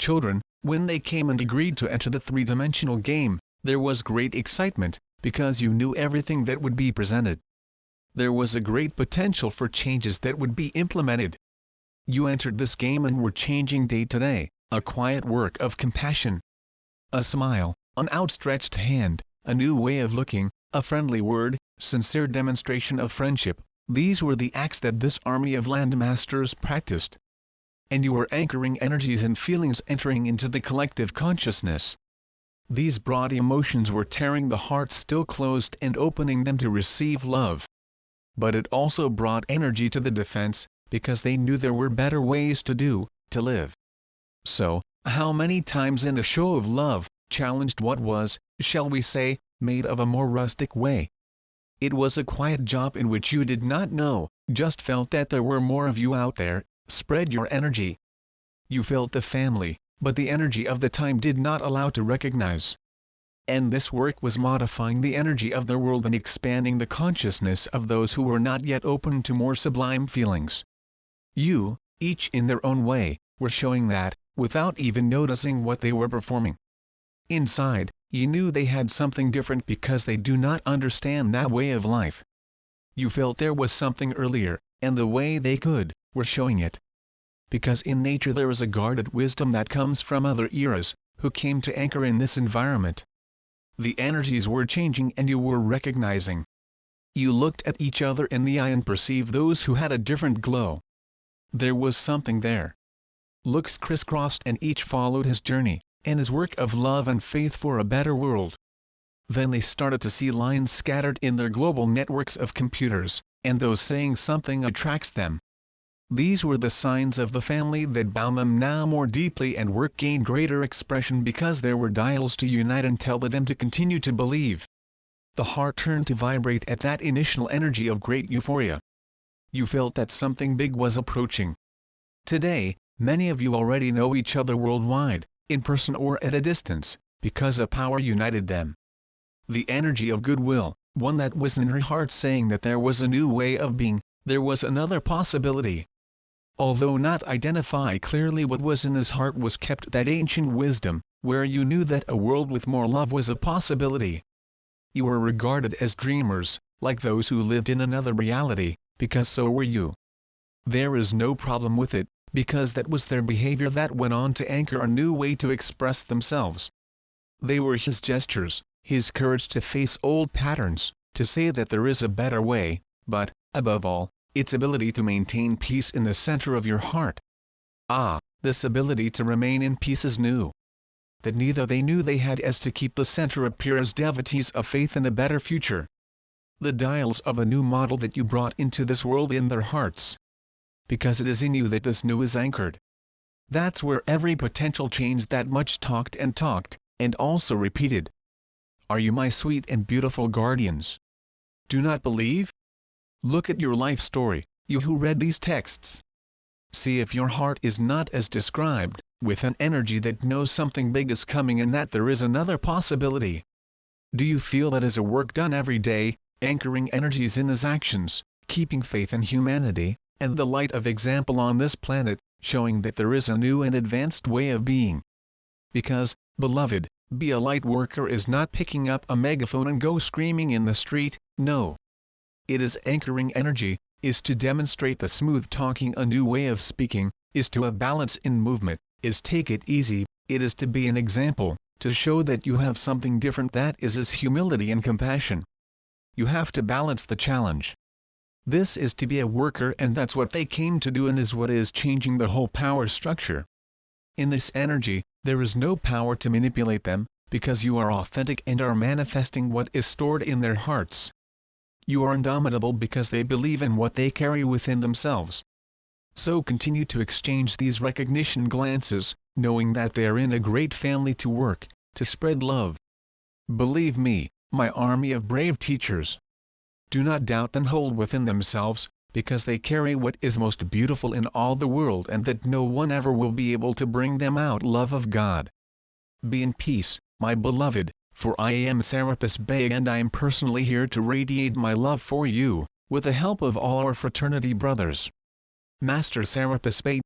children, when they came and agreed to enter the three-dimensional game, there was great excitement, because you knew everything that would be presented. There was a great potential for changes that would be implemented. You entered this game and were changing day to day, a quiet work of compassion. A smile, an outstretched hand, a new way of looking, a friendly word, sincere demonstration of friendship, these were the acts that this army of landmasters practiced. And you were anchoring energies and feelings entering into the collective consciousness. These broad emotions were tearing the hearts still closed and opening them to receive love. But it also brought energy to the defense, because they knew there were better ways to live. So, how many times in a show of love, challenged what was, shall we say, made of a more rustic way? It was a quiet job in which you did not know, just felt that there were more of you out there, spread your energy. You felt the family, but the energy of the time did not allow to recognize. And this work was modifying the energy of the world and expanding the consciousness of those who were not yet open to more sublime feelings. You, each in their own way, were showing that, without even noticing what they were performing. Inside, you knew they had something different because they do not understand that way of life. You felt there was something earlier, and the way they were showing it. Because in nature there is a guarded wisdom that comes from other eras, who came to anchor in this environment. The energies were changing and you were recognizing. You looked at each other in the eye and perceived those who had a different glow. There was something there. Looks crisscrossed and each followed his journey, and his work of love and faith for a better world. Then they started to see lines scattered in their global networks of computers, and those saying something attracts them. These were the signs of the family that bound them now more deeply, and work gained greater expression because there were dials to unite and tell them to continue to believe. The heart turned to vibrate at that initial energy of great euphoria. You felt that something big was approaching. Today, many of you already know each other worldwide, in person or at a distance, because a power united them. The energy of goodwill, one that was in her heart saying that there was a new way of being, there was another possibility. Although not identify clearly what was in his heart, was kept that ancient wisdom, where you knew that a world with more love was a possibility. You were regarded as dreamers, like those who lived in another reality, because so were you. There is no problem with it, because that was their behavior that went on to anchor a new way to express themselves. They were his gestures, his courage to face old patterns, to say that there is a better way, but, above all, its ability to maintain peace in the center of your heart. Ah, this ability to remain in peace is new. That neither they knew they had as to keep the center appear as devotees of faith in a better future. The dials of a new model that you brought into this world in their hearts. Because it is in you that this new is anchored. That's where every potential change that much talked, and also repeated. Are you my sweet and beautiful guardians? Do not believe? Look at your life story, you who read these texts. See if your heart is not as described, with an energy that knows something big is coming and that there is another possibility. Do you feel that as a work done every day, anchoring energies in his actions, keeping faith in humanity, and the light of example on this planet, showing that there is a new and advanced way of being? Because, beloved, be a light worker is not picking up a megaphone and go screaming in the street, no. It is anchoring energy, is to demonstrate the smooth talking, a new way of speaking, is to have balance in movement, is take it easy, it is to be an example, to show that you have something different, that is humility and compassion. You have to balance the challenge. This is to be a worker, and that's what they came to do and is what is changing the whole power structure. In this energy, there is no power to manipulate them, because you are authentic and are manifesting what is stored in their hearts. You are indomitable because they believe in what they carry within themselves. So continue to exchange these recognition glances, knowing that they are in a great family to work, to spread love. Believe me, my army of brave teachers. Do not doubt and hold within themselves, because they carry what is most beautiful in all the world, and that no one ever will be able to bring them out love of God. Be in peace, my beloved, for I am Serapis Bey and I am personally here to radiate my love for you, with the help of all our fraternity brothers. Master Serapis Bey.